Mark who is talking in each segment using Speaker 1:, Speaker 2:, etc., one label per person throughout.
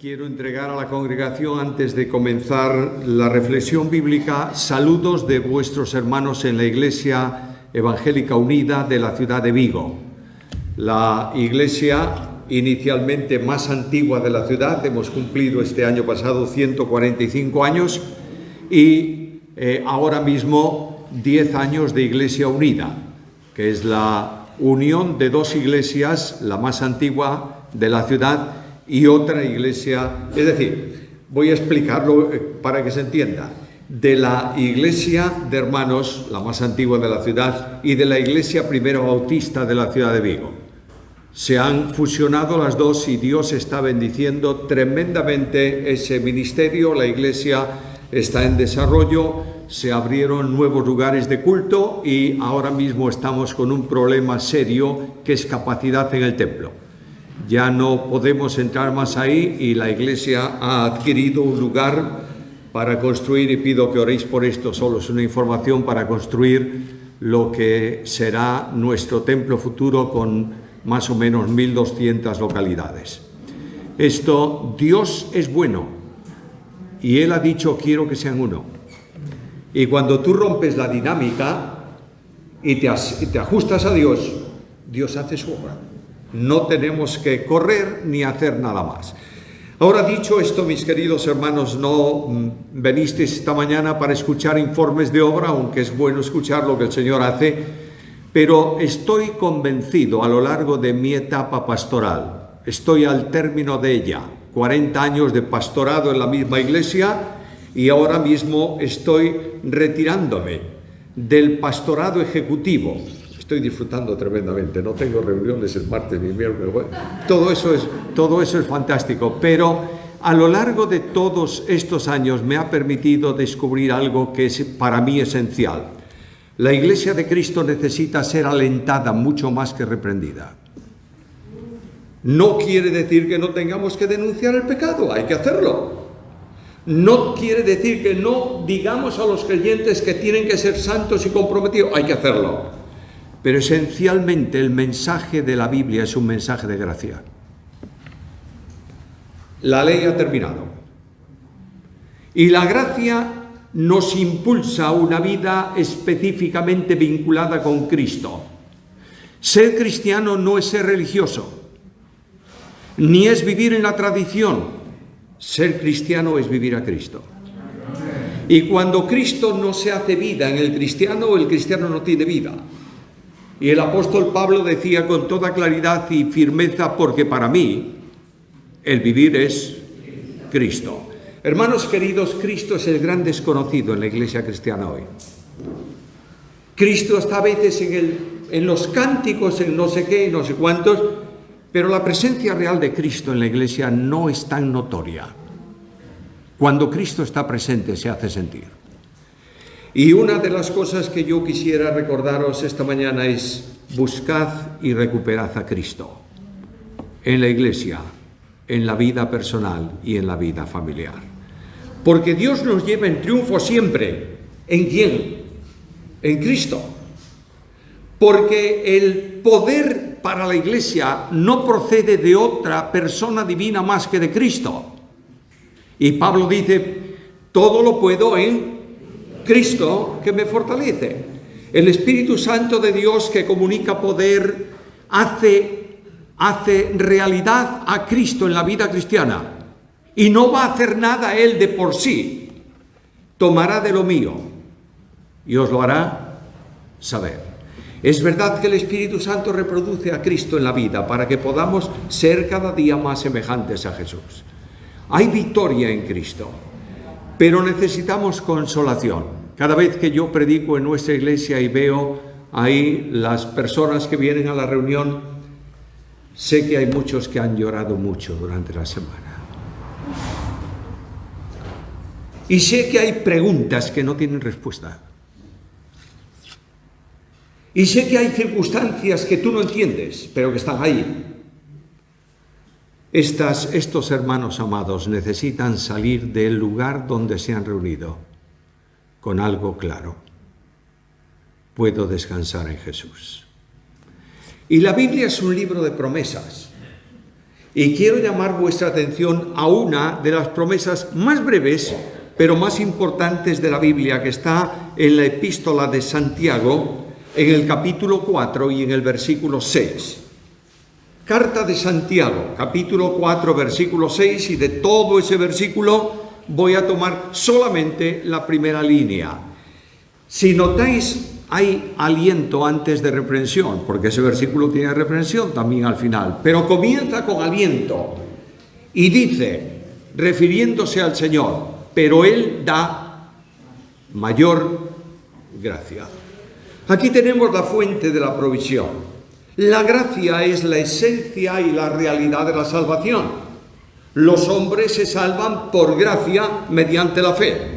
Speaker 1: Quiero entregar a la congregación, antes de comenzar la reflexión bíblica, saludos de vuestros hermanos en la Iglesia Evangélica Unida de la ciudad de Vigo. La iglesia inicialmente más antigua de la ciudad. Hemos cumplido este año pasado 145 años y ahora mismo 10 años de Iglesia Unida, que es la unión de dos iglesias, la más antigua de la ciudad y otra iglesia. Es decir, voy a explicarlo para que se entienda. De la iglesia de hermanos, la más antigua de la ciudad, y de la iglesia primera bautista de la ciudad de Vigo. Se han fusionado las dos y Dios está bendiciendo tremendamente ese ministerio. La iglesia está en desarrollo, se abrieron nuevos lugares de culto y ahora mismo estamos con un problema serio que es capacidad en el templo. Ya no podemos entrar más ahí y la iglesia ha adquirido un lugar para construir, y pido que oréis por esto, solo es una información, para construir lo que será nuestro templo futuro con más o menos 1.200 localidades. Dios es bueno y Él ha dicho: quiero que sean uno. Y cuando tú rompes la dinámica y te ajustas a Dios, Dios hace su obra. No tenemos que correr ni hacer nada más. Ahora, dicho esto, mis queridos hermanos, no venisteis esta mañana para escuchar informes de obra, aunque es bueno escuchar lo que el Señor hace, pero estoy convencido a lo largo de mi etapa pastoral, estoy al término de ella, 40 años de pastorado en la misma iglesia, y ahora mismo estoy retirándome del pastorado ejecutivo. Estoy disfrutando tremendamente, no tengo reuniones el martes ni el miércoles. Todo eso es fantástico, pero a lo largo de todos estos años me ha permitido descubrir algo que es para mí esencial. La Iglesia de Cristo necesita ser alentada mucho más que reprendida. No quiere decir que no tengamos que denunciar el pecado, hay que hacerlo. No quiere decir que no digamos a los creyentes que tienen que ser santos y comprometidos, hay que hacerlo. Pero esencialmente el mensaje de la Biblia es un mensaje de gracia. La ley ha terminado. Y la gracia nos impulsa a una vida específicamente vinculada con Cristo. Ser cristiano no es ser religioso, ni es vivir en la tradición. Ser cristiano es vivir a Cristo. Y cuando Cristo no se hace vida en el cristiano no tiene vida. Y el apóstol Pablo decía con toda claridad y firmeza: porque para mí el vivir es Cristo. Hermanos queridos, Cristo es el gran desconocido en la iglesia cristiana hoy. Cristo está a veces en los cánticos, en no sé qué y no sé cuántos, pero la presencia real de Cristo en la iglesia no es tan notoria. Cuando Cristo está presente se hace sentir. Y una de las cosas que yo quisiera recordaros esta mañana es: buscad y recuperad a Cristo en la iglesia, en la vida personal y en la vida familiar. Porque Dios nos lleva en triunfo siempre. ¿En quién? En Cristo. Porque el poder para la iglesia no procede de otra persona divina más que de Cristo. Y Pablo dice: todo lo puedo en Cristo que me fortalece. El Espíritu Santo de Dios, que comunica poder, hace realidad a Cristo en la vida cristiana. Y no va a hacer nada Él de por sí. Tomará de lo mío y os lo hará saber. Es verdad que el Espíritu Santo reproduce a Cristo en la vida para que podamos ser cada día más semejantes a Jesús. Hay victoria en Cristo. Pero necesitamos consolación. Cada vez que yo predico en nuestra iglesia y veo ahí las personas que vienen a la reunión, sé que hay muchos que han llorado mucho durante la semana. Y sé que hay preguntas que no tienen respuesta. Y sé que hay circunstancias que tú no entiendes, pero que están ahí. Estos hermanos amados necesitan salir del lugar donde se han reunido con algo claro: puedo descansar en Jesús. Y la Biblia es un libro de promesas. Y quiero llamar vuestra atención a una de las promesas más breves, pero más importantes de la Biblia, que está en la epístola de Santiago, en el capítulo 4 y en el versículo 6. Carta de Santiago, capítulo 4, versículo 6, y de todo ese versículo voy a tomar solamente la primera línea. Si notáis, hay aliento antes de reprensión, porque ese versículo tiene reprensión también al final, pero comienza con aliento y dice, refiriéndose al Señor, pero Él da mayor gracia. Aquí tenemos la fuente de la provisión. La gracia es la esencia y la realidad de la salvación. Los hombres se salvan por gracia mediante la fe.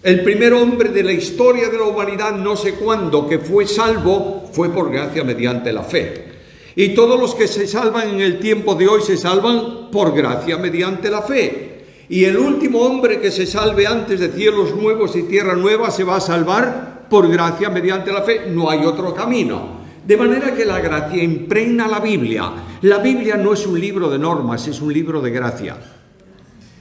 Speaker 1: El primer hombre de la historia de la humanidad, no sé cuándo, que fue salvo, fue por gracia mediante la fe. Y todos los que se salvan en el tiempo de hoy se salvan por gracia mediante la fe. Y el último hombre que se salve antes de cielos nuevos y tierra nueva se va a salvar por gracia mediante la fe. No hay otro camino. De manera que la gracia impregna la Biblia. La Biblia no es un libro de normas, es un libro de gracia.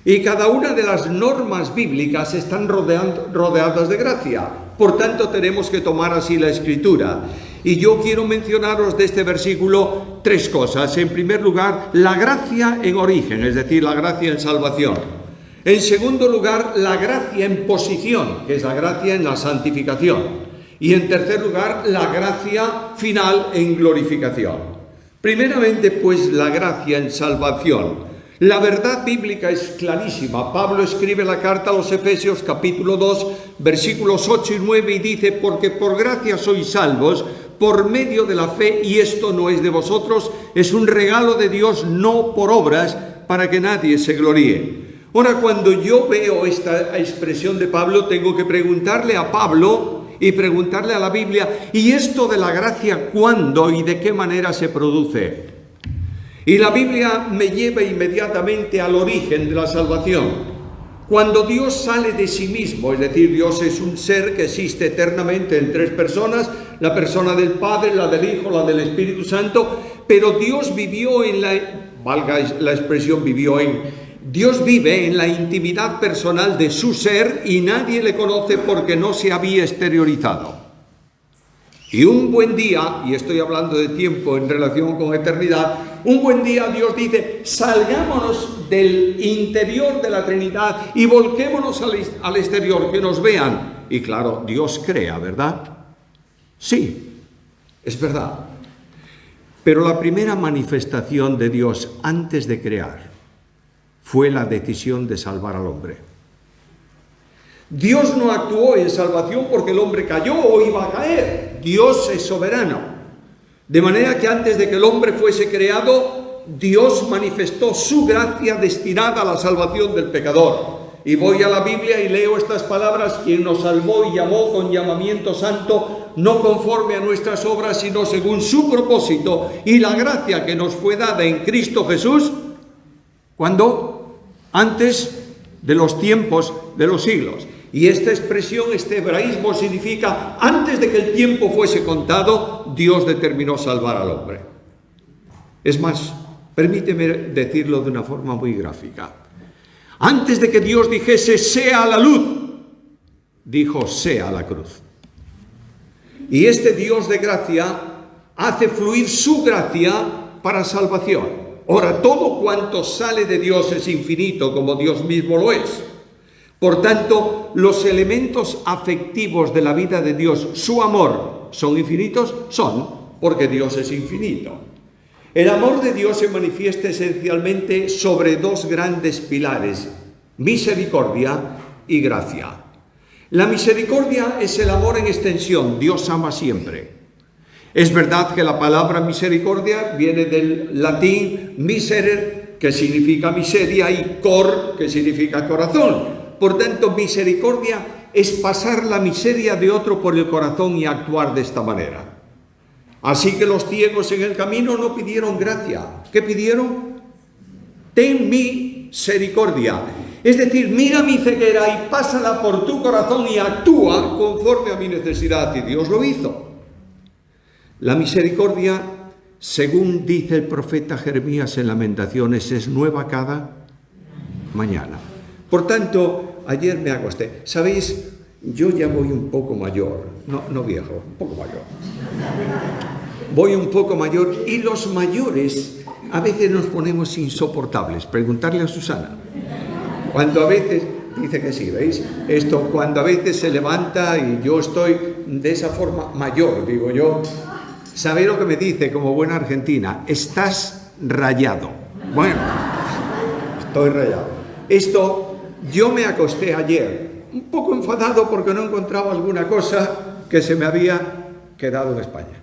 Speaker 1: Y cada una de las normas bíblicas están rodeadas de gracia. Por tanto, tenemos que tomar así la Escritura. Y yo quiero mencionaros de este versículo tres cosas. En primer lugar, la gracia en origen, es decir, la gracia en salvación. En segundo lugar, la gracia en posición, que es la gracia en la santificación. Y en tercer lugar, la gracia final en glorificación. Primeramente, pues, la gracia en salvación. La verdad bíblica es clarísima. Pablo escribe la carta a los Efesios, capítulo 2, versículos 8 y 9, y dice, porque por gracia sois salvos, por medio de la fe, y esto no es de vosotros, es un regalo de Dios, no por obras, para que nadie se gloríe. Ahora, cuando yo veo esta expresión de Pablo, tengo que preguntarle a Pablo y preguntarle a la Biblia, ¿y esto de la gracia cuándo y de qué manera se produce? Y la Biblia me lleva inmediatamente al origen de la salvación. Cuando Dios sale de sí mismo, es decir, Dios es un ser que existe eternamente en tres personas, la persona del Padre, la del Hijo, la del Espíritu Santo, pero Dios vivió en valga la expresión Dios vive en la intimidad personal de su ser y nadie le conoce porque no se había exteriorizado. Y un buen día, y estoy hablando de tiempo en relación con eternidad, un buen día Dios dice, salgámonos del interior de la Trinidad y volquémonos al exterior, que nos vean. Y claro, Dios crea, ¿verdad? Sí, es verdad. Pero la primera manifestación de Dios antes de crear fue la decisión de salvar al hombre. Dios no actuó en salvación porque el hombre cayó o iba a caer. Dios es soberano. De manera que antes de que el hombre fuese creado, Dios manifestó su gracia destinada a la salvación del pecador. Y voy a la Biblia y leo estas palabras: quien nos salvó y llamó con llamamiento santo, no conforme a nuestras obras, sino según su propósito y la gracia que nos fue dada en Cristo Jesús. ¿Cuándo? Antes de los tiempos de los siglos. Y esta expresión, este hebraísmo, significa antes de que el tiempo fuese contado, Dios determinó salvar al hombre. Es más, permíteme decirlo de una forma muy gráfica. Antes de que Dios dijese sea la luz, dijo sea la cruz. Y este Dios de gracia hace fluir su gracia para salvación. Ahora, todo cuanto sale de Dios es infinito, como Dios mismo lo es. Por tanto, los elementos afectivos de la vida de Dios, su amor, ¿son infinitos? Son, porque Dios es infinito. El amor de Dios se manifiesta esencialmente sobre dos grandes pilares: misericordia y gracia. La misericordia es el amor en extensión. Dios ama siempre. Es verdad que la palabra misericordia viene del latín miserere, que significa miseria, y cor, que significa corazón. Por tanto, misericordia es pasar la miseria de otro por el corazón y actuar de esta manera. Así que los ciegos en el camino no pidieron gracia. ¿Qué pidieron? Ten misericordia. Es decir, mira mi ceguera y pásala por tu corazón y actúa conforme a mi necesidad. Y Dios lo hizo. La misericordia según dice el profeta Jeremías en Lamentaciones, es nueva cada mañana. Por tanto, ayer me acosté. ¿Sabéis? Yo ya voy un poco mayor, no viejo, un poco mayor. Voy un poco mayor y los mayores a veces nos ponemos insoportables. Preguntarle a Susana. Cuando a veces, dice que sí, ¿veis? Esto, cuando a veces se levanta y yo estoy de esa forma mayor, digo yo, ¿sabéis lo que me dice como buena argentina? Estás rayado. Bueno, estoy rayado. Esto, yo me acosté ayer, un poco enfadado porque no encontraba alguna cosa que se me había quedado en España.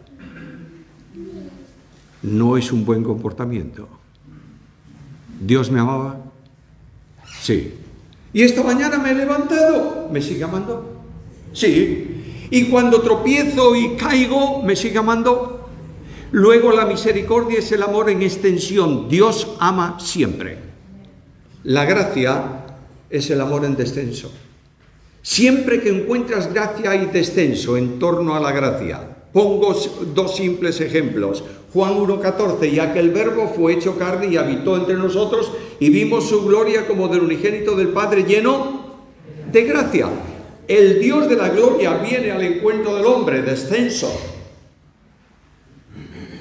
Speaker 1: No es un buen comportamiento. ¿Dios me amaba? Sí. ¿Y esta mañana me he levantado? ¿Me sigue amando? Sí. ¿Y cuando tropiezo y caigo, me sigue amando? Luego la misericordia es el amor en extensión. Dios ama siempre. La gracia es el amor en descenso. Siempre que encuentras gracia hay descenso en torno a la gracia. Pongo dos simples ejemplos. Juan 1:14, ya que el Verbo fue hecho carne y habitó entre nosotros y vimos su gloria como del unigénito del Padre lleno de gracia. El Dios de la gloria viene al encuentro del hombre, descenso.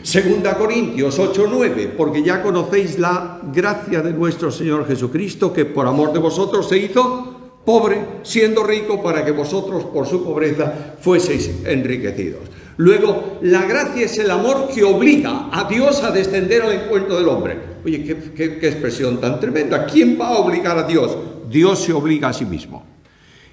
Speaker 1: 2 Corintios 8:9, porque ya conocéis la gracia de nuestro Señor Jesucristo, que por amor de vosotros se hizo pobre, siendo rico, para que vosotros por su pobreza fueseis enriquecidos. Luego, la gracia es el amor que obliga a Dios a descender al encuentro del hombre. Oye, qué expresión tan tremenda. ¿Quién va a obligar a Dios? Dios se obliga a sí mismo.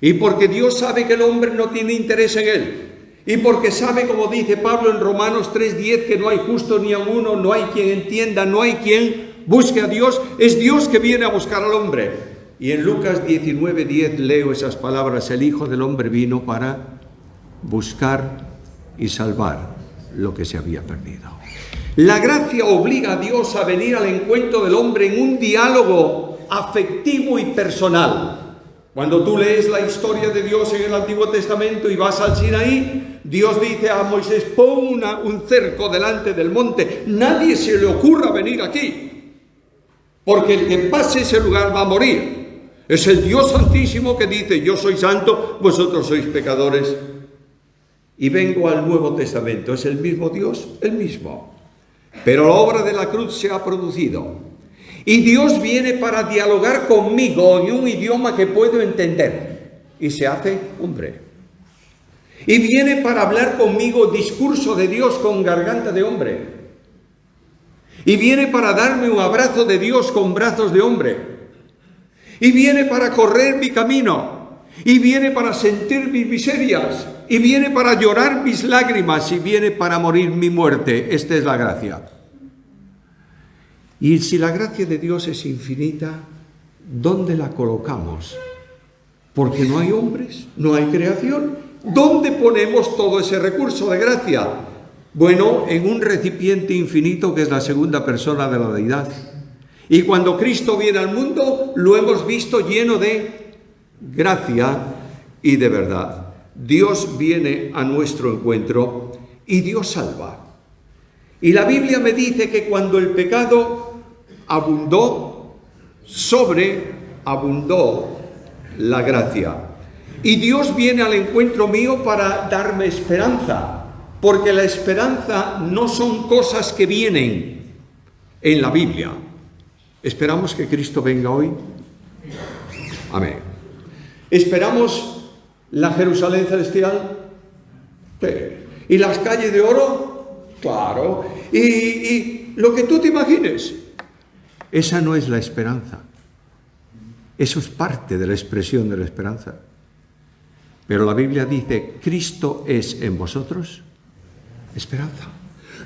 Speaker 1: Y porque Dios sabe que el hombre no tiene interés en él. Y porque sabe, como dice Pablo en Romanos 3:10, que no hay justo ni a uno, no hay quien entienda, no hay quien busque a Dios. Es Dios que viene a buscar al hombre. Y en Lucas 19:10 leo esas palabras: el Hijo del Hombre vino para buscar y salvar lo que se había perdido. La gracia obliga a Dios a venir al encuentro del hombre en un diálogo afectivo y personal. Cuando tú lees la historia de Dios en el Antiguo Testamento y vas al Sinaí, Dios dice a Moisés: pon un cerco delante del monte, nadie se le ocurra venir aquí, porque el que pase ese lugar va a morir. Es el Dios Santísimo que dice: yo soy santo, vosotros sois pecadores. Y vengo al Nuevo Testamento, ¿es el mismo Dios? El mismo. Pero la obra de la cruz se ha producido. Y Dios viene para dialogar conmigo en un idioma que puedo entender. Y se hace hombre. Y viene para hablar conmigo discurso de Dios con garganta de hombre. Y viene para darme un abrazo de Dios con brazos de hombre. Y viene para correr mi camino. Y viene para sentir mis miserias. Y viene para llorar mis lágrimas. Y viene para morir mi muerte. Esta es la gracia. Y si la gracia de Dios es infinita, ¿dónde la colocamos? Porque no hay hombres, no hay creación. ¿Dónde ponemos todo ese recurso de gracia? Bueno, en un recipiente infinito que es la segunda persona de la deidad. Y cuando Cristo viene al mundo, lo hemos visto lleno de gracia y de verdad. Dios viene a nuestro encuentro y Dios salva. Y la Biblia me dice que cuando el pecado abundó, sobreabundó la gracia. Y Dios viene al encuentro mío para darme esperanza, porque la esperanza no son cosas que vienen en la Biblia. ¿Esperamos que Cristo venga hoy? Amén. ¿Esperamos la Jerusalén celestial? Sí. ¿Y las calles de oro? Claro. ¿Y lo que tú te imagines? Esa no es la esperanza. Eso es parte de la expresión de la esperanza. Pero la Biblia dice: Cristo es en vosotros esperanza.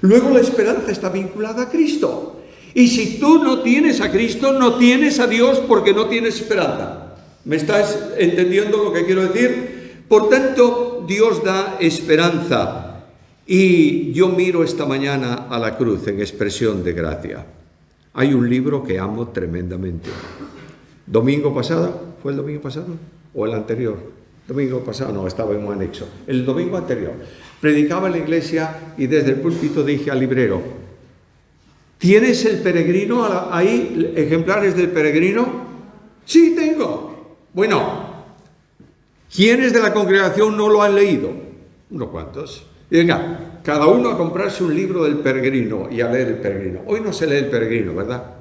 Speaker 1: Luego la esperanza está vinculada a Cristo. Y si tú no tienes a Cristo, no tienes a Dios, porque no tienes esperanza. ¿Me estás entendiendo lo que quiero decir? Por tanto, Dios da esperanza. Y yo miro esta mañana a la cruz en expresión de gracia. Hay un libro que amo tremendamente. ¿Domingo pasado? ¿Fue el domingo pasado? ¿O el anterior? Domingo pasado, no, estaba en un anexo. El domingo anterior. Predicaba en la iglesia y desde el púlpito dije al librero: ¿Tienes el Peregrino ahí, ejemplares del Peregrino? Sí, tengo. Bueno, ¿quiénes de la congregación no lo han leído? Unos cuantos. Venga, cada uno a comprarse un libro del Peregrino y a leer el Peregrino. Hoy no se lee el Peregrino, ¿verdad?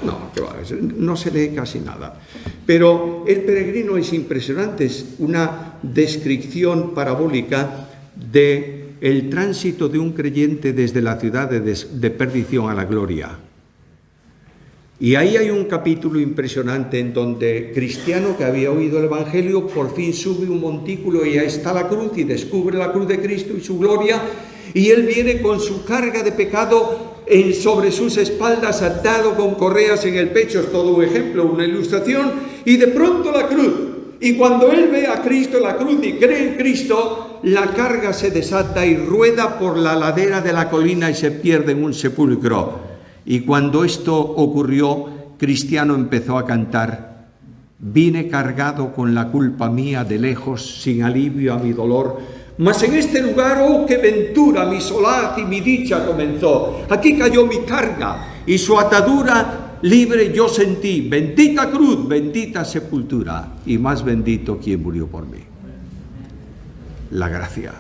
Speaker 1: No, que va, no se lee casi nada. Pero el Peregrino es impresionante, es una descripción parabólica de el tránsito de un creyente desde la ciudad de perdición a la gloria. Y ahí hay un capítulo impresionante en donde cristiano que había oído el Evangelio por fin sube un montículo y ahí está la cruz y descubre la cruz de Cristo y su gloria, y él viene con su carga de pecado sobre sus espaldas, atado con correas en el pecho. Es todo un ejemplo, una ilustración, y de pronto la cruz. Y cuando él ve a Cristo, la cruz, y cree en Cristo, la carga se desata y rueda por la ladera de la colina y se pierde en un sepulcro. Y cuando esto ocurrió, Cristiano empezó a cantar: vine cargado con la culpa mía de lejos, sin alivio a mi dolor, mas en este lugar, oh, qué ventura, mi solaz y mi dicha comenzó. Aquí cayó mi carga y su atadura libre yo sentí. Bendita cruz, bendita sepultura, y más bendito quien murió por mí. La gracia,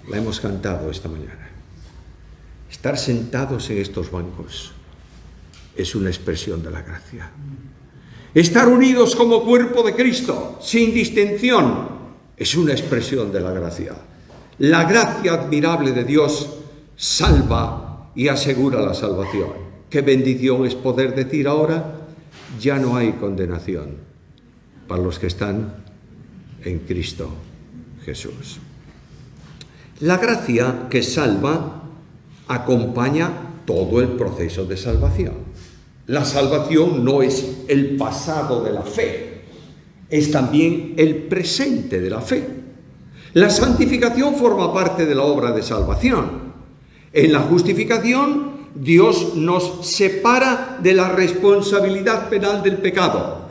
Speaker 1: la hemos cantado esta mañana. Estar sentados en estos bancos es una expresión de la gracia. Estar unidos como cuerpo de Cristo, sin distinción, es una expresión de la gracia. La gracia admirable de Dios salva y asegura la salvación. Qué bendición es poder decir ahora: ya no hay condenación para los que están en Cristo Jesús. La gracia que salva acompaña todo el proceso de salvación. La salvación no es el pasado de la fe, es también el presente de la fe. La santificación forma parte de la obra de salvación. En la justificación, Dios nos separa de la responsabilidad penal del pecado.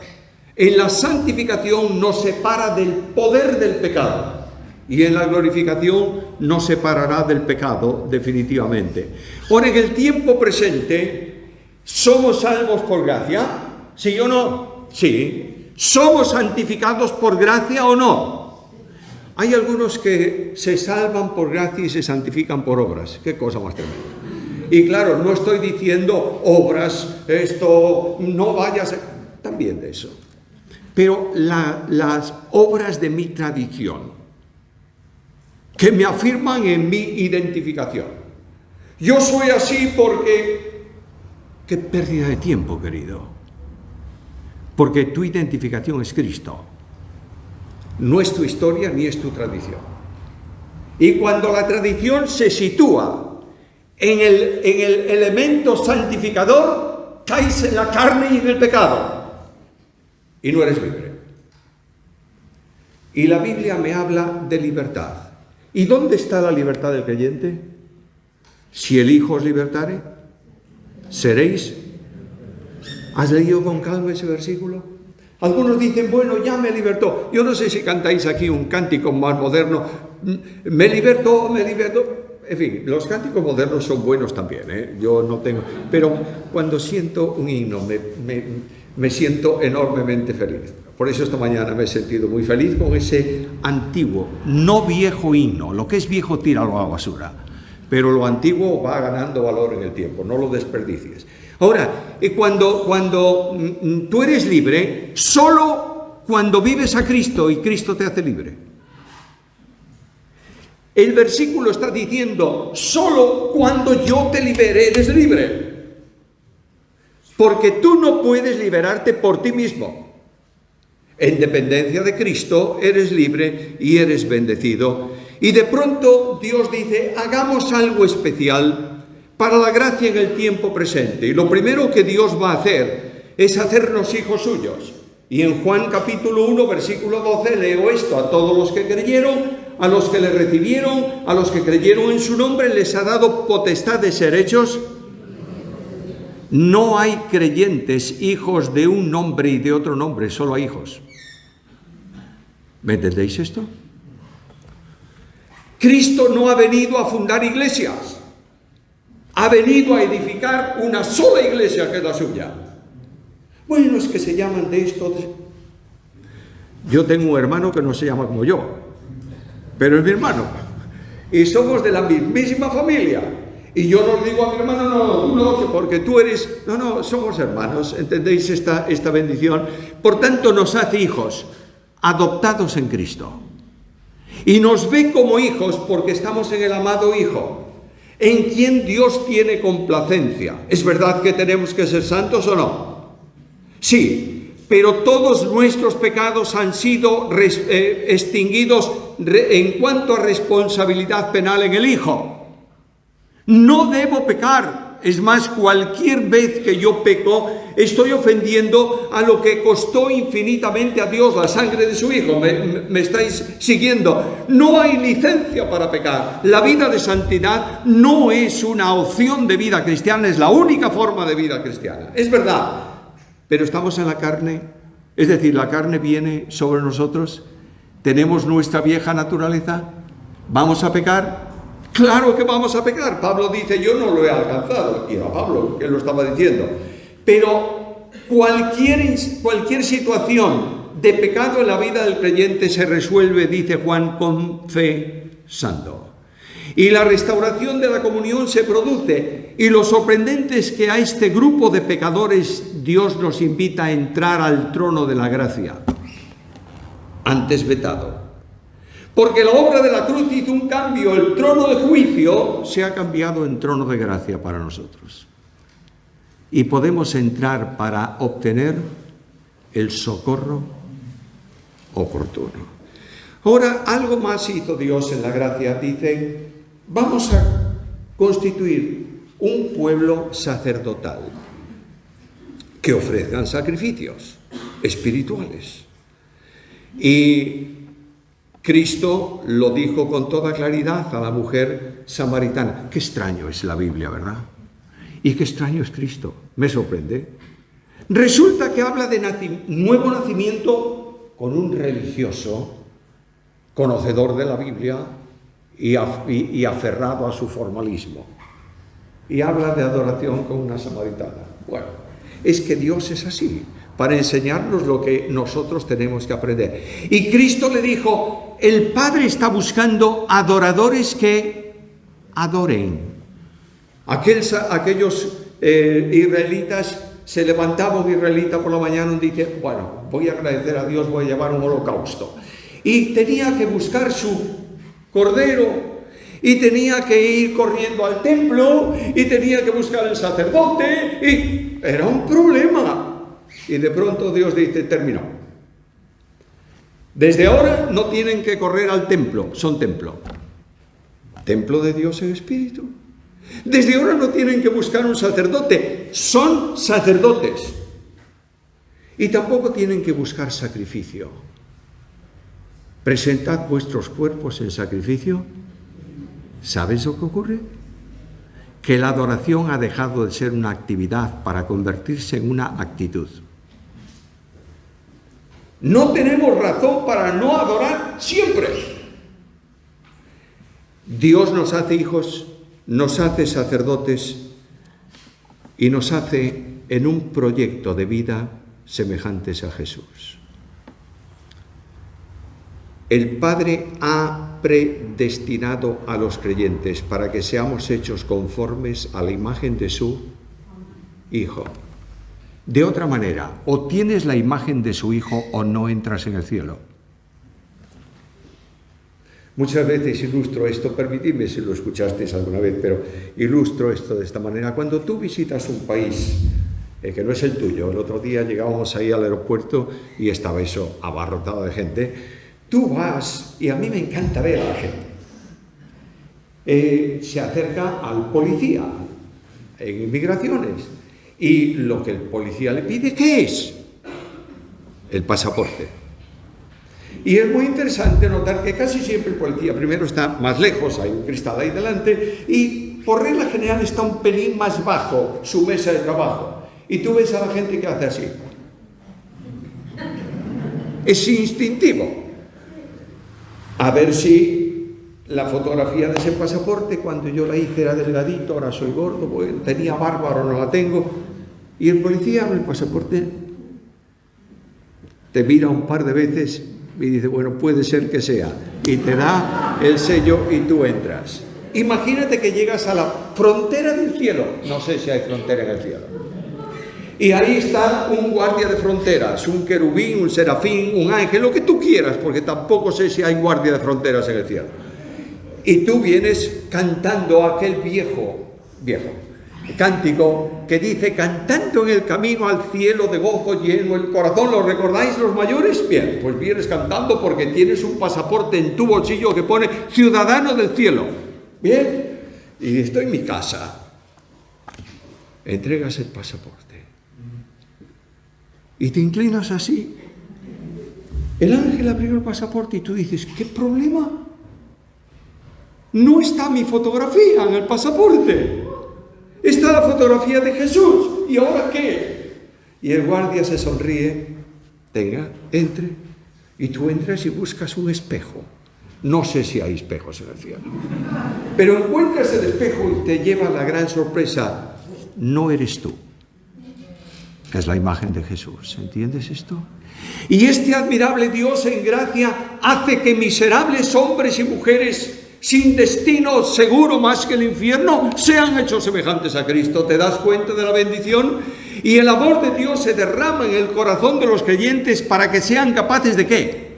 Speaker 1: En la santificación nos separa del poder del pecado. Y en la glorificación nos separará del pecado definitivamente. Ahora, en el tiempo presente, ¿somos salvos por gracia? ¿Sí o no? Sí. ¿Somos santificados por gracia o no? Hay algunos que se salvan por gracia y se santifican por obras. Qué cosa más tremenda. Y claro, no estoy diciendo obras, esto, no vayas, también de eso. Pero las obras de mi tradición, que me afirman en mi identificación. Yo soy así porque... Qué pérdida de tiempo, querido. Porque tu identificación es Cristo. No es tu historia ni es tu tradición. Y cuando la tradición se sitúa en el elemento santificador, caes en la carne y en el pecado. Y no eres libre. Y la Biblia me habla de libertad. ¿Y dónde está la libertad del creyente? Si el Hijo os libertare, seréis. ¿Has leído con calma ese versículo? Algunos dicen, bueno, ya me libertó. Yo no sé si cantáis aquí un cántico más moderno. Me libertó, me libertó. En fin, los cánticos modernos son buenos también, ¿eh? Yo no tengo... Pero cuando siento un himno, me siento enormemente feliz. Por eso esta mañana me he sentido muy feliz con ese antiguo, no viejo himno. Lo que es viejo, tíralo a la basura. Pero lo antiguo va ganando valor en el tiempo, no lo desperdicies. Ahora, cuando tú eres libre, solo cuando vives a Cristo y Cristo te hace libre. El versículo está diciendo, solo cuando yo te libere eres libre. Porque tú no puedes liberarte por ti mismo. En dependencia de Cristo eres libre y eres bendecido. Y de pronto Dios dice, hagamos algo especial para la gracia en el tiempo presente. Y lo primero que Dios va a hacer es hacernos hijos suyos. Y en Juan capítulo 1, versículo 12, leo esto: a todos los que creyeron, a los que le recibieron, a los que creyeron en su nombre, les ha dado potestad de ser hechos. No hay creyentes hijos de un nombre y de otro nombre, solo hay hijos. ¿Me entendéis esto? Cristo no ha venido a fundar iglesias. Ha venido a edificar una sola iglesia, que es la suya. Bueno, es que se llaman de esto. Yo tengo un hermano que no se llama como yo, pero es mi hermano. Y somos de la mismísima familia. Y yo no le digo a mi hermano, no, tú no, porque tú eres... No, somos hermanos, ¿entendéis esta bendición? Por tanto, nos hace hijos, adoptados en Cristo. Y nos ve como hijos porque estamos en el amado Hijo, en quien Dios tiene complacencia. ¿Es verdad que tenemos que ser santos o no? Sí, pero todos nuestros pecados han sido extinguidos en cuanto a responsabilidad penal en el Hijo. No debo pecar. Es más, cualquier vez que yo peco, estoy ofendiendo a lo que costó infinitamente a Dios la sangre de su Hijo. ¿Me estáis siguiendo? No hay licencia para pecar. La vida de santidad no es una opción de vida cristiana, es la única forma de vida cristiana. Es verdad, pero estamos en la carne, es decir, la carne viene sobre nosotros, tenemos nuestra vieja naturaleza, ¿vamos a pecar? Claro que vamos a pecar. Pablo dice, yo no lo he alcanzado. Y era Pablo que lo estaba diciendo. Pero cualquier situación de pecado en la vida del creyente se resuelve, dice Juan, confesando. Y la restauración de la comunión se produce. Y lo sorprendente es que a este grupo de pecadores Dios nos invita a entrar al trono de la gracia, antes vetado. Porque la obra de la cruz hizo un cambio. El trono de juicio se ha cambiado en trono de gracia para nosotros. Y podemos entrar para obtener el socorro oportuno. Ahora, algo más hizo Dios en la gracia. Dice, vamos a constituir un pueblo sacerdotal que ofrezcan sacrificios espirituales. Y Cristo lo dijo con toda claridad a la mujer samaritana. Qué extraño es la Biblia, ¿verdad? Y qué extraño es Cristo. Me sorprende. Resulta que habla de nuevo nacimiento con un religioso, conocedor de la Biblia y aferrado a su formalismo. Y habla de adoración con una samaritana. Bueno, es que Dios es así, para enseñarnos lo que nosotros tenemos que aprender. Y Cristo le dijo, el Padre está buscando adoradores que adoren. Aquellos israelitas, se levantaba un israelita por la mañana y dice, bueno, voy a agradecer a Dios, voy a llevar un holocausto. Y tenía que buscar su cordero, y tenía que ir corriendo al templo, y tenía que buscar al sacerdote, y era un problema. Y de pronto Dios dice, terminó. Desde ahora no tienen que correr al templo, son templo. Templo de Dios en espíritu. Desde ahora no tienen que buscar un sacerdote, son sacerdotes. Y tampoco tienen que buscar sacrificio. Presentad vuestros cuerpos en sacrificio. ¿Sabes lo que ocurre? Que la adoración ha dejado de ser una actividad para convertirse en una actitud. No tenemos razón para no adorar siempre. Dios nos hace hijos, nos hace sacerdotes y nos hace en un proyecto de vida semejantes a Jesús. El Padre ha predestinado a los creyentes para que seamos hechos conformes a la imagen de su Hijo. De otra manera, o tienes la imagen de su Hijo o no entras en el cielo. Muchas veces ilustro esto, permitidme si lo escuchasteis alguna vez, pero ilustro esto de esta manera. Cuando tú visitas un país que no es el tuyo, el otro día llegábamos ahí al aeropuerto y estaba eso abarrotado de gente, tú vas, y a mí me encanta ver a la gente. Se acerca al policía en inmigraciones y lo que el policía le pide, ¿qué es? El pasaporte. Y es muy interesante notar que casi siempre el policía primero está más lejos, hay un cristal ahí delante, y por regla general está un pelín más bajo su mesa de trabajo. Y tú ves a la gente que hace así. Es instintivo. A ver si la fotografía de ese pasaporte, cuando yo la hice era delgadito, ahora soy gordo, bueno, tenía barba, ahora no la tengo. Y el policía abre el pasaporte, te mira un par de veces y dice, bueno, puede ser que sea. Y te da el sello y tú entras. Imagínate que llegas a la frontera del cielo. No sé si hay frontera en el cielo. Y ahí está un guardia de fronteras, un querubín, un serafín, un ángel, lo que tú quieras, porque tampoco sé si hay guardia de fronteras en el cielo. Y tú vienes cantando aquel viejo cántico que dice, cantando en el camino al cielo de gozo lleno el corazón. ¿Lo recordáis los mayores? Bien, pues vienes cantando porque tienes un pasaporte en tu bolsillo que pone ciudadano del cielo. Bien, y estoy en mi casa. Entregas el pasaporte y te inclinas así. El ángel abrió el pasaporte y tú dices, ¿qué problema? No está mi fotografía en el pasaporte. Está la fotografía de Jesús. ¿Y ahora qué? Y el guardia se sonríe. Venga, entre. Y tú entras y buscas un espejo. No sé si hay espejos en el cielo. Pero encuentras el espejo y te lleva la gran sorpresa. No eres tú. Es la imagen de Jesús. ¿Entiendes esto? Y este admirable Dios en gracia hace que miserables hombres y mujeres sin destino seguro más que el infierno, sean hechos semejantes a Cristo. ¿Te das cuenta de la bendición? Y el amor de Dios se derrama en el corazón de los creyentes para que sean capaces ¿de qué?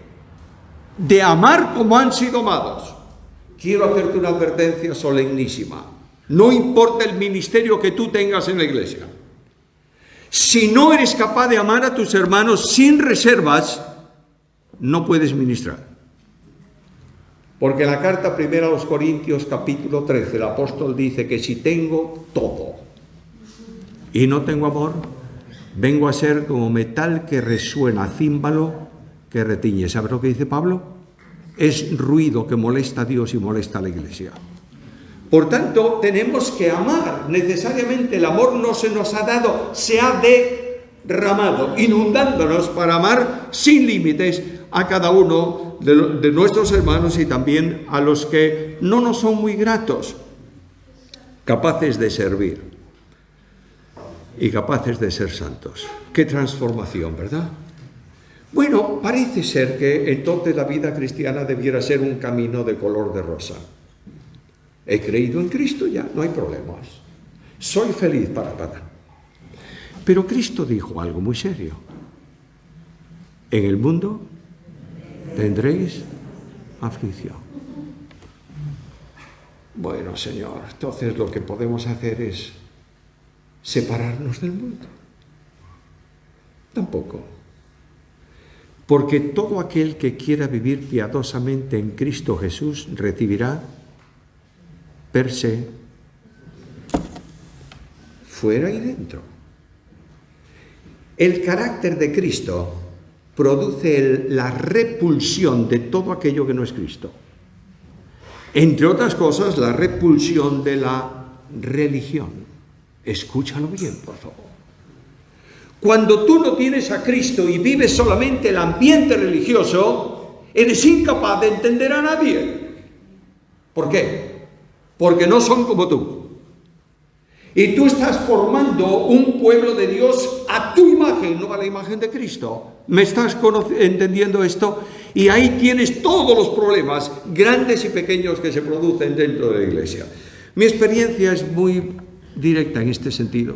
Speaker 1: De amar como han sido amados. Quiero hacerte una advertencia solemnísima. No importa el ministerio que tú tengas en la iglesia. Si no eres capaz de amar a tus hermanos sin reservas, no puedes ministrar. Porque en la carta primera a los Corintios, capítulo 13, el apóstol dice que si tengo todo y no tengo amor, vengo a ser como metal que resuena, címbalo que retiñe. ¿Sabes lo que dice Pablo? Es ruido que molesta a Dios y molesta a la iglesia. Por tanto, tenemos que amar. Necesariamente el amor no se nos ha dado, se ha derramado, inundándonos para amar sin límites a cada uno de nuestros hermanos y también a los que no nos son muy gratos, capaces de servir y capaces de ser santos. ¡Qué transformación!, ¿verdad? Bueno, parece ser que entonces la vida cristiana debiera ser un camino de color de rosa. He creído en Cristo, ya, no hay problemas. Soy feliz para nada. Pero Cristo dijo algo muy serio. En el mundo tendréis aflicción. Bueno, Señor, entonces lo que podemos hacer es separarnos del mundo. Tampoco. Porque todo aquel que quiera vivir piadosamente en Cristo Jesús recibirá per se, fuera y dentro. El carácter de Cristo produce la repulsión de todo aquello que no es Cristo. Entre otras cosas, la repulsión de la religión. Escúchalo bien, por favor. Cuando tú no tienes a Cristo y vives solamente el ambiente religioso, eres incapaz de entender a nadie. ¿Por qué? Porque no son como tú. Y tú estás formando un pueblo de Dios a tu imagen, no a la imagen de Cristo. ¿Me estás entendiendo esto? Y ahí tienes todos los problemas, grandes y pequeños, que se producen dentro de la iglesia. Mi experiencia es muy directa en este sentido.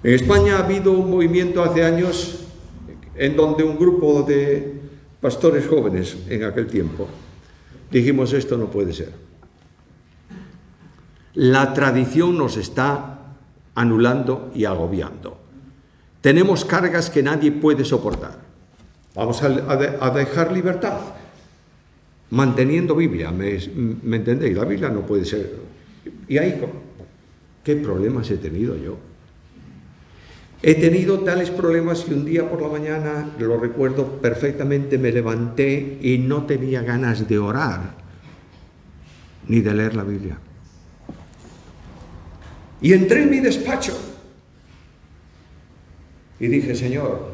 Speaker 1: En España ha habido un movimiento hace años en donde un grupo de pastores jóvenes en aquel tiempo dijimos, esto no puede ser. La tradición nos está anulando y agobiando. Tenemos cargas que nadie puede soportar. Vamos a dejar libertad, manteniendo Biblia. ¿Me entendéis? La Biblia no puede ser. Y ahí, ¿qué problemas he tenido yo? He tenido tales problemas que un día por la mañana, lo recuerdo perfectamente, me levanté y no tenía ganas de orar ni de leer la Biblia. Y entré en mi despacho y dije, Señor,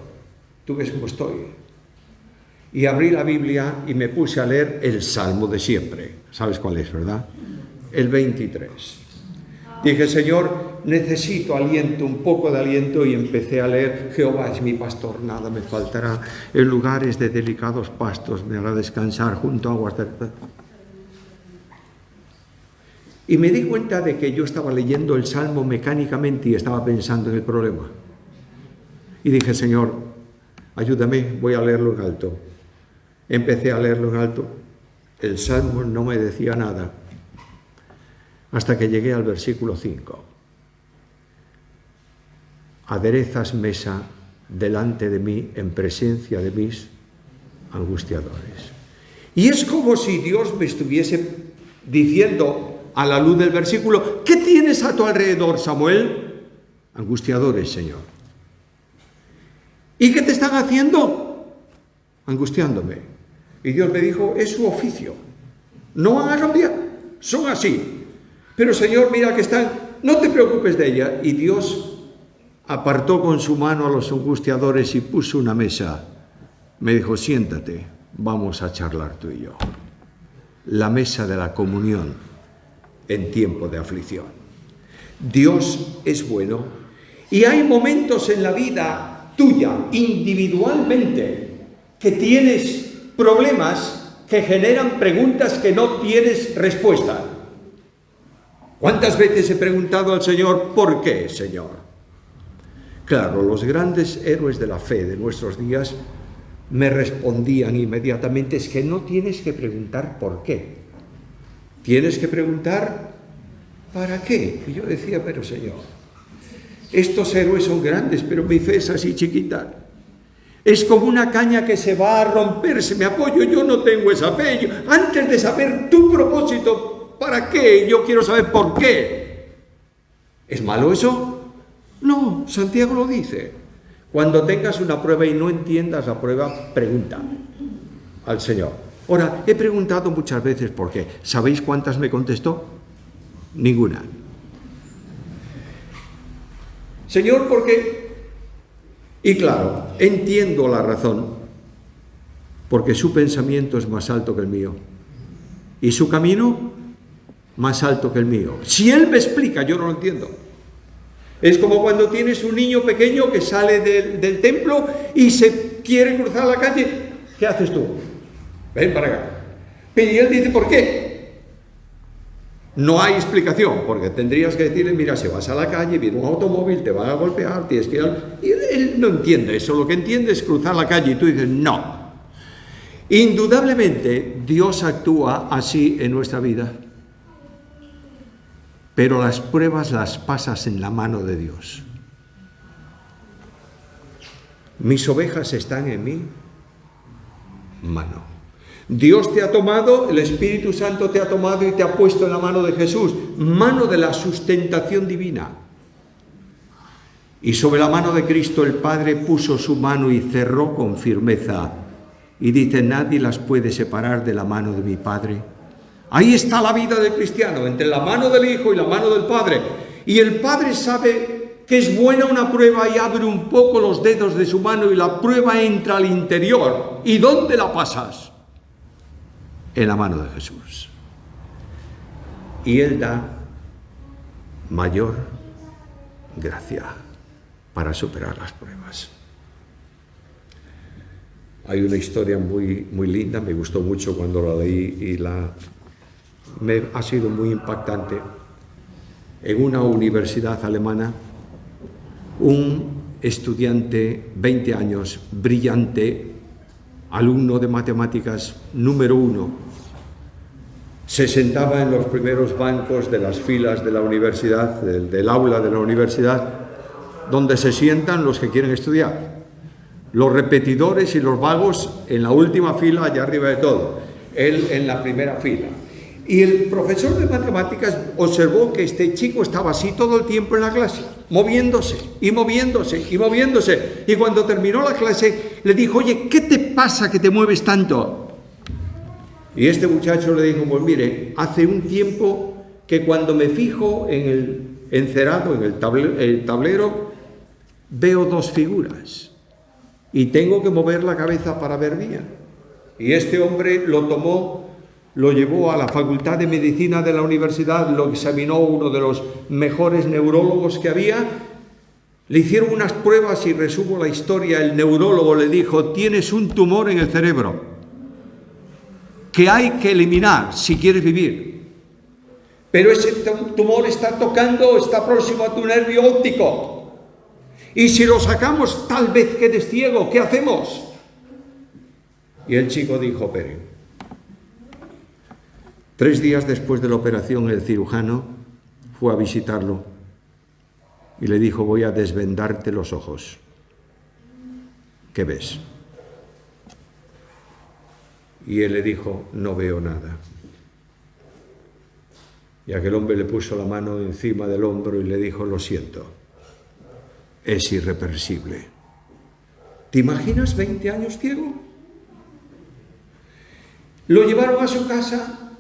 Speaker 1: tú ves cómo estoy. Y abrí la Biblia y me puse a leer el Salmo de siempre. ¿Sabes cuál es, verdad? El 23. Dije, Señor, necesito aliento, un poco de aliento, y empecé a leer: Jehová es mi pastor, nada me faltará. En lugares de delicados pastos me hará descansar, junto a aguas de... Y me di cuenta de que yo estaba leyendo el Salmo mecánicamente y estaba pensando en el problema. Y dije, Señor, ayúdame, voy a leerlo en alto. Empecé a leerlo en alto. El Salmo no me decía nada hasta que llegué al versículo 5. Aderezas mesa delante de mí en presencia de mis angustiadores. Y es como si Dios me estuviese diciendo, a la luz del versículo: ¿qué tienes a tu alrededor, Samuel? Angustiadores, Señor. ¿Y qué te están haciendo? Angustiándome. Y Dios me dijo, es su oficio. No van a cambiar, son así. Pero Señor, mira que están, no te preocupes de ella. Y Dios apartó con su mano a los angustiadores y puso una mesa. Me dijo, siéntate, vamos a charlar tú y yo. La mesa de la comunión en tiempo de aflicción. Dios es bueno, y hay momentos en la vida tuya, individualmente, que tienes problemas que generan preguntas que no tienes respuesta. ¿Cuántas veces he preguntado al Señor, ¿por qué, Señor? Claro, los grandes héroes de la fe de nuestros días me respondían inmediatamente, es que no tienes que preguntar por qué. Tienes que preguntar, ¿para qué? Y yo decía, pero Señor, estos héroes son grandes, pero mi fe es así chiquita. Es como una caña que se va a romper, se me apoyo, yo no tengo esa fe. Antes de saber tu propósito, ¿para qué? Yo quiero saber por qué. ¿Es malo eso? No, Santiago lo dice. Cuando tengas una prueba y no entiendas la prueba, pregunta al Señor. Ahora, he preguntado muchas veces por qué. ¿Sabéis cuántas me contestó? Ninguna. Señor, ¿por qué? Y claro, entiendo la razón, porque su pensamiento es más alto que el mío y su camino más alto que el mío. Si Él me explica, yo no lo entiendo. Es como cuando tienes un niño pequeño que sale del templo y se quiere cruzar la calle. ¿Qué haces tú? Ven para acá. Y él dice, ¿por qué? No hay explicación, porque tendrías que decirle, mira, si vas a la calle, viene un automóvil, te van a golpear, tienes que ir al... Y él no entiende eso, lo que entiende es cruzar la calle y tú dices, no. Indudablemente, Dios actúa así en nuestra vida, pero las pruebas las pasas en la mano de Dios. Mis ovejas están en mi mano. Dios te ha tomado, el Espíritu Santo te ha tomado y te ha puesto en la mano de Jesús, mano de la sustentación divina. Y sobre la mano de Cristo el Padre puso su mano y cerró con firmeza. Y dice, nadie las puede separar de la mano de mi Padre. Ahí está la vida del cristiano, entre la mano del Hijo y la mano del Padre. Y el Padre sabe que es buena una prueba y abre un poco los dedos de su mano y la prueba entra al interior. ¿Y dónde la pasas? En la mano de Jesús. Y Él da mayor gracia para superar las pruebas. Hay una historia muy linda, me gustó mucho cuando la leí y me ha sido muy impactante. En una universidad alemana, un estudiante, 20 años, brillante, alumno de matemáticas número 1, se sentaba en los primeros bancos de las filas de la universidad, del aula de la universidad, donde se sientan los que quieren estudiar. Los repetidores y los vagos en la última fila, allá arriba de todo. Él en la primera fila. Y el profesor de matemáticas observó que este chico estaba así todo el tiempo en la clase, moviéndose y moviéndose y moviéndose. Y cuando terminó la clase, le dijo, oye, ¿qué te pasa que te mueves tanto? Y este muchacho le dijo, pues mire, hace un tiempo que cuando me fijo en el encerado, en el tablero, veo dos figuras y tengo que mover la cabeza para ver bien. Y este hombre lo tomó, lo llevó a la Facultad de Medicina de la universidad, lo examinó uno de los mejores neurólogos que había, le hicieron unas pruebas y resumo la historia. El neurólogo le dijo: tienes un tumor en el cerebro que hay que eliminar si quieres vivir. Pero ese tumor está próximo a tu nervio óptico. Y si lo sacamos, tal vez quedes ciego. ¿Qué hacemos? Y el chico dijo: operen. 3 días después de la operación, el cirujano fue a visitarlo y le dijo: voy a desvendarte los ojos. ¿Qué ves? Y él le dijo: no veo nada. Y aquel hombre le puso la mano encima del hombro y le dijo: lo siento, es irreversible. ¿Te imaginas 20 años ciego? Lo llevaron a su casa,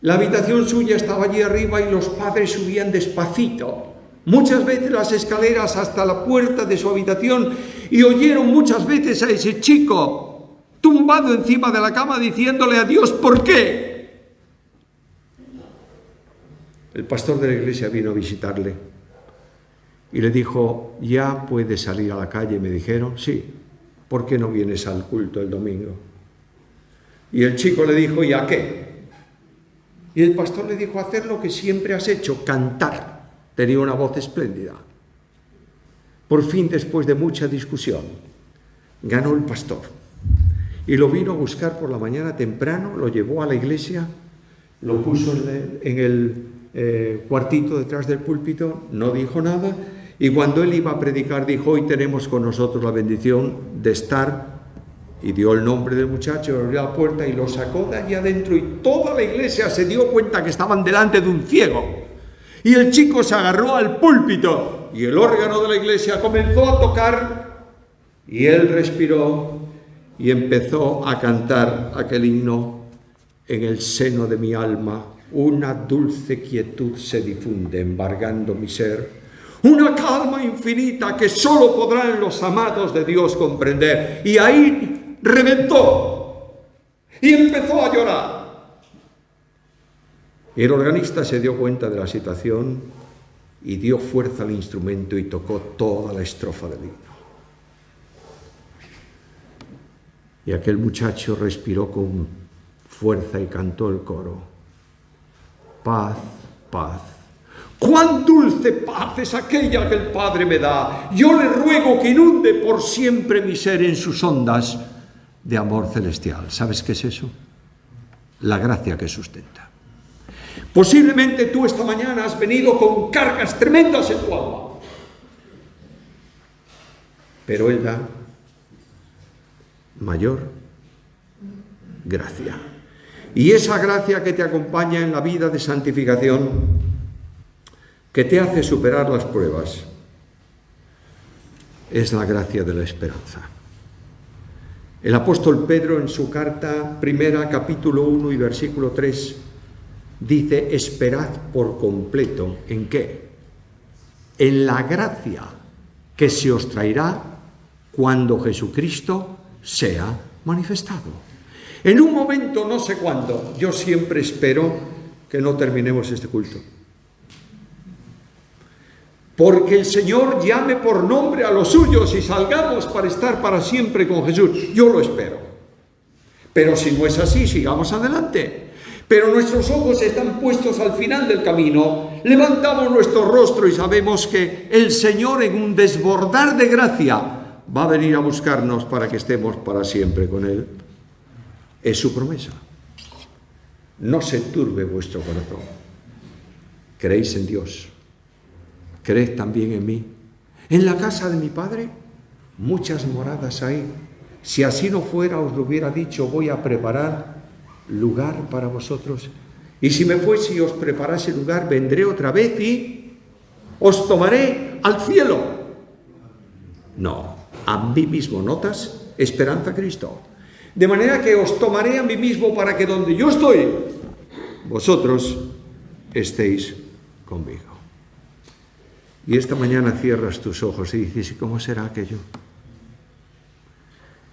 Speaker 1: la habitación suya estaba allí arriba y los padres subían despacito, muchas veces las escaleras hasta la puerta de su habitación, y oyeron muchas veces a ese chico tumbado encima de la cama diciéndole a Dios: ¿por qué? El pastor de la iglesia vino a visitarle y le dijo: ya puedes salir a la calle. Me dijeron: sí, ¿por qué no vienes al culto el domingo? Y el chico le dijo: ¿y a qué? Y el pastor le dijo: hacer lo que siempre has hecho, cantar. Tenía una voz espléndida. Por fin, después de mucha discusión, ganó el pastor y lo vino a buscar por la mañana temprano, lo llevó a la iglesia, lo puso en el cuartito detrás del púlpito, no dijo nada, y cuando él iba a predicar dijo: hoy tenemos con nosotros la bendición de estar, y dio el nombre del muchacho, abrió la puerta y lo sacó de allí adentro, y toda la iglesia se dio cuenta que estaban delante de un ciego. Y el chico se agarró al púlpito y el órgano de la iglesia comenzó a tocar, y él respiró y empezó a cantar aquel himno: en el seno de mi alma una dulce quietud se difunde, embargando mi ser, una calma infinita que solo podrán los amados de Dios comprender. Y ahí reventó y empezó a llorar. El organista se dio cuenta de la situación y dio fuerza al instrumento y tocó toda la estrofa del himno. Y aquel muchacho respiró con fuerza y cantó el coro: paz, paz. ¡Cuán dulce paz es aquella que el Padre me da! Yo le ruego que inunde por siempre mi ser en sus ondas de amor celestial. ¿Sabes qué es eso? La gracia que sustenta. Posiblemente tú esta mañana has venido con cargas tremendas en tu alma, pero Él da mayor gracia. Y esa gracia que te acompaña en la vida de santificación, que te hace superar las pruebas, es la gracia de la esperanza. El apóstol Pedro, en su carta primera, capítulo 1 y versículo 3, dice: esperad por completo. ¿En qué? En la gracia que se os traerá cuando Jesucristo sea manifestado. En un momento, no sé cuándo, yo siempre espero que no terminemos este culto, porque el Señor llame por nombre a los suyos y salgamos para estar para siempre con Jesús. Yo lo espero. Pero si no es así, sigamos adelante. Pero nuestros ojos están puestos al final del camino, levantamos nuestro rostro y sabemos que el Señor, en un desbordar de gracia, va a venir a buscarnos para que estemos para siempre con Él. Es su promesa. No se turbe vuestro corazón. Creéis en Dios. Creed también en mí. En la casa de mi Padre muchas moradas hay. Si así no fuera, os lo hubiera dicho: voy a preparar lugar para vosotros. Y si me fuese y os preparase lugar, vendré otra vez y os tomaré al cielo. No, a mí mismo. ¿Notas? Esperanza Cristo. De manera que os tomaré a mí mismo, para que donde yo estoy, vosotros estéis conmigo. Y esta mañana cierras tus ojos y dices: ¿y cómo será aquello?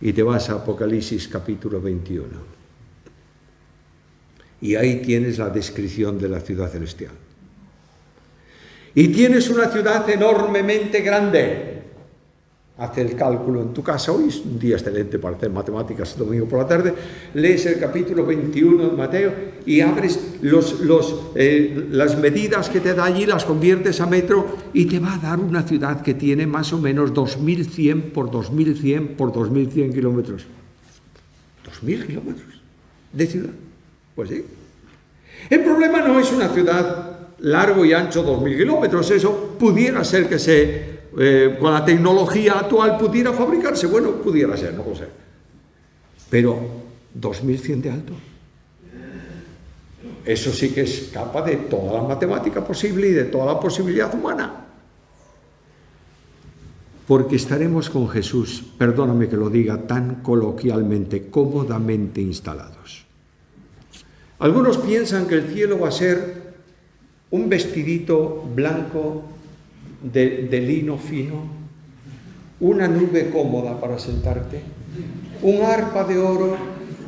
Speaker 1: y te vas a Apocalipsis capítulo 21. Y ahí tienes la descripción de la ciudad celestial. Y tienes una ciudad enormemente grande. Haz el cálculo en tu casa. Hoy es un día excelente para hacer matemáticas, domingo por la tarde. Lees el capítulo 21 de Mateo y abres las medidas que te da allí, las conviertes a metro y te va a dar una ciudad que tiene más o menos 2.100 por 2.100 por 2.100 kilómetros. 2.000 kilómetros de ciudad. Pues sí. El problema no es una ciudad largo y ancho 2.000 kilómetros. Eso pudiera ser que con la tecnología actual pudiera fabricarse. Bueno, pudiera ser, no lo sé. Pero 2.100 de alto. Eso sí que escapa de toda la matemática posible y de toda la posibilidad humana. Porque estaremos con Jesús, perdóname que lo diga tan coloquialmente, cómodamente instalados. Algunos piensan que el cielo va a ser un vestidito blanco de lino fino, una nube cómoda para sentarte, un arpa de oro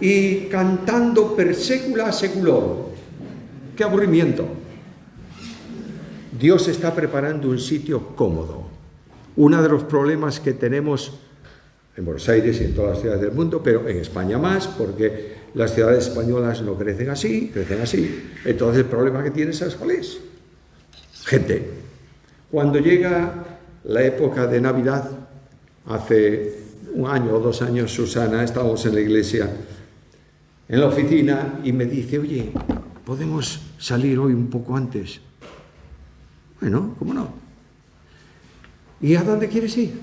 Speaker 1: y cantando per secula seculorum. ¡Qué aburrimiento! Dios está preparando un sitio cómodo. Uno de los problemas que tenemos en Buenos Aires y en todas las ciudades del mundo, pero en España más, porque las ciudades españolas no crecen así, crecen así. Entonces el problema que tienes, ¿sabes cuál es? Gente. Cuando llega la época de Navidad, hace 1 año o 2 años, Susana, estábamos en la iglesia, en la oficina, y me dice, oye, ¿podemos salir hoy un poco antes? Bueno, ¿cómo no? ¿Y a dónde quieres ir?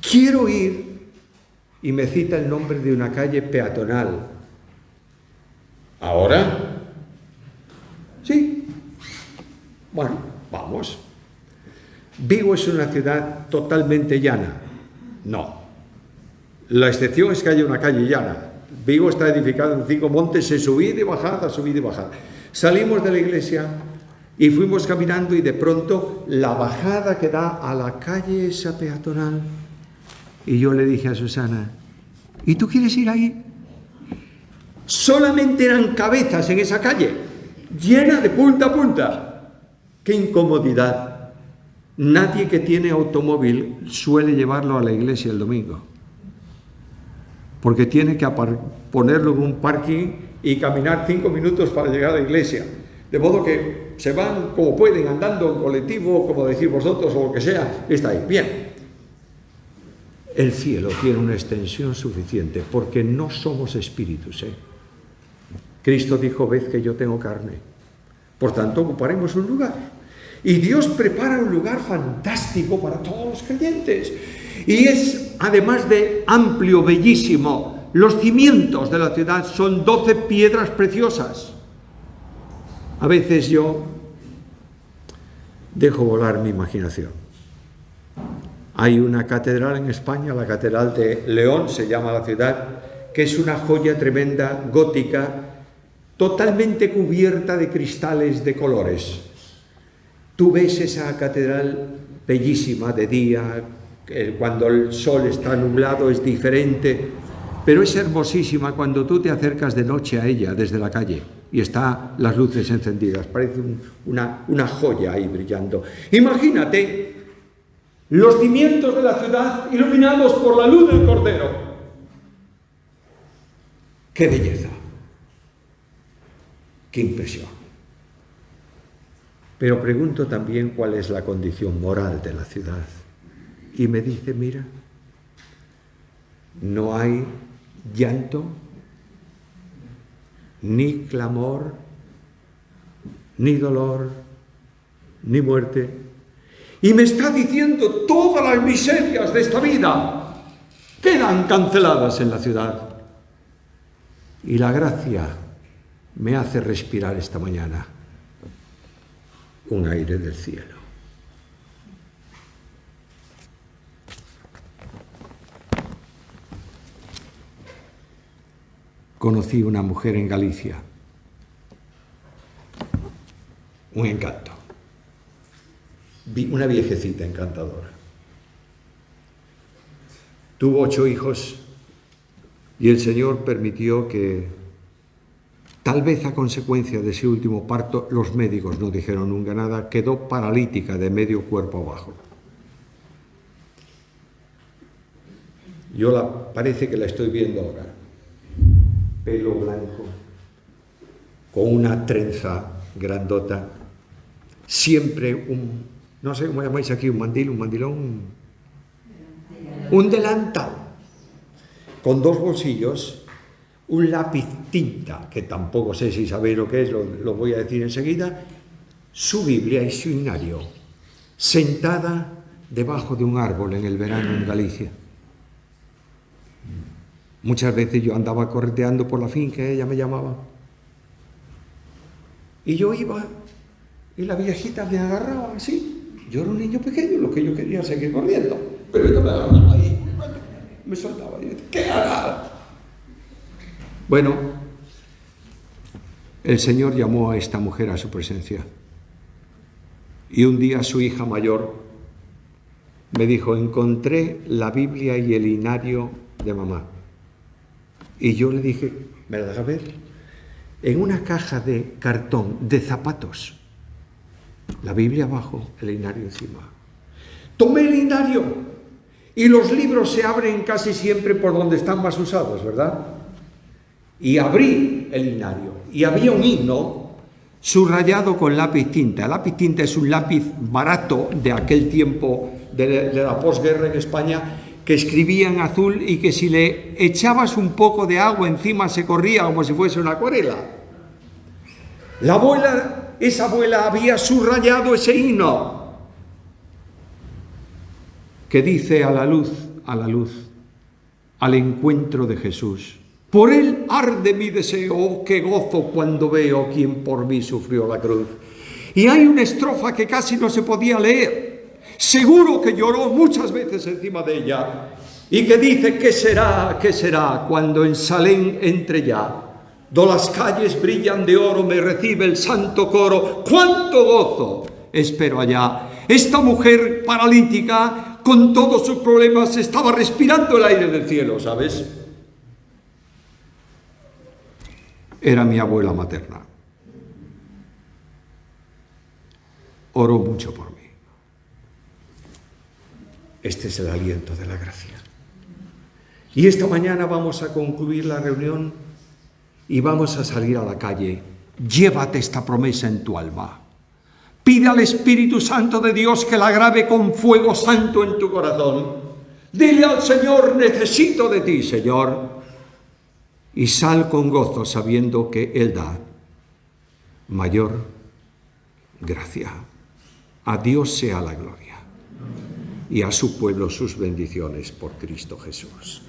Speaker 1: Quiero ir, y me cita el nombre de una calle peatonal. ¿Ahora? Sí. Bueno, vamos. ¿Vigo es una ciudad totalmente llana? No. La excepción es que haya una calle llana. Vigo está edificado en 5 montes, se subida y bajada, subida y bajada. Salimos de la iglesia y fuimos caminando y de pronto la bajada que da a la calle esa peatonal. Y yo le dije a Susana, ¿y tú quieres ir ahí? Solamente eran cabezas en esa calle, llena de punta a punta. ¡Qué incomodidad! Nadie que tiene automóvil suele llevarlo a la iglesia el domingo, porque tiene que ponerlo en un parking y caminar 5 minutos para llegar a la iglesia. De modo que se van como pueden, andando en colectivo, como decís vosotros, o lo que sea, está ahí. Bien. El cielo tiene una extensión suficiente, porque no somos espíritus, Cristo dijo, ved que yo tengo carne. Por tanto, ocuparemos un lugar. Y Dios prepara un lugar fantástico para todos los creyentes. Y es, además de amplio, bellísimo, los cimientos de la ciudad son 12 piedras preciosas. A veces yo dejo volar mi imaginación. Hay una catedral en España, la Catedral de León, se llama la ciudad, que es una joya tremenda, gótica, totalmente cubierta de cristales de colores. Tú ves esa catedral bellísima de día, cuando el sol está nublado es diferente, pero es hermosísima cuando tú te acercas de noche a ella desde la calle y están las luces encendidas. Parece una joya ahí brillando. Imagínate los cimientos de la ciudad iluminados por la luz del Cordero. ¡Qué belleza! ¡Qué impresión! Pero pregunto también cuál es la condición moral de la ciudad. Y me dice, mira, no hay llanto, ni clamor, ni dolor, ni muerte. Y me está diciendo todas las miserias de esta vida quedan canceladas en la ciudad. Y la gracia me hace respirar esta mañana un aire del cielo. Conocí una mujer en Galicia, un encanto, una viejecita encantadora. Tuvo 8 hijos y el Señor permitió que, tal vez a consecuencia de ese último parto, los médicos no dijeron nunca nada, quedó paralítica de medio cuerpo abajo. Parece que la estoy viendo ahora. Pelo blanco, con una trenza grandota, siempre no sé cómo llamáis aquí, un mandilón, un delantal, con 2 bolsillos, un lápiz tinta, que tampoco sé si sabéis lo que es, lo voy a decir enseguida, su Biblia y su himnario, sentada debajo de un árbol en el verano en Galicia. Muchas veces yo andaba correteando por la finca, ella me llamaba. Y yo iba, y la viejita me agarraba así. Yo era un niño pequeño, lo que yo quería era seguir corriendo. Pero ella me agarraba ahí, me soltaba. Y ¿qué hará? Bueno, el Señor llamó a esta mujer a su presencia. Y un día su hija mayor me dijo, encontré la Biblia y el himnario de mamá. Y yo le dije, ¿me la dejas ver? En una caja de cartón, de zapatos. La Biblia abajo, el himnario encima. Tomé el himnario y los libros se abren casi siempre por donde están más usados, ¿verdad? Y abrí el himnario y había un himno subrayado con lápiz tinta. El lápiz tinta es un lápiz barato de aquel tiempo de la posguerra en España, que escribía en azul y que si le echabas un poco de agua encima se corría como si fuese una acuarela. Esa abuela había subrayado ese himno que dice a la luz, al encuentro de Jesús. Por él arde mi deseo, oh, qué gozo cuando veo quien por mí sufrió la cruz. Y hay una estrofa que casi no se podía leer. Seguro que lloró muchas veces encima de ella y que dice, ¿qué será cuando en Salén entre ya? Do las calles brillan de oro, me recibe el santo coro, ¡cuánto gozo espero allá! Esta mujer paralítica, con todos sus problemas, estaba respirando el aire del cielo, ¿sabes? Era mi abuela materna. Oró mucho por mí. Este es el aliento de la gracia. Y esta mañana vamos a concluir la reunión y vamos a salir a la calle. Llévate esta promesa en tu alma. Pide al Espíritu Santo de Dios que la grabe con fuego santo en tu corazón. Dile al Señor, necesito de ti, Señor. Y sal con gozo sabiendo que Él da mayor gracia. A Dios sea la gloria. Y a su pueblo sus bendiciones por Cristo Jesús.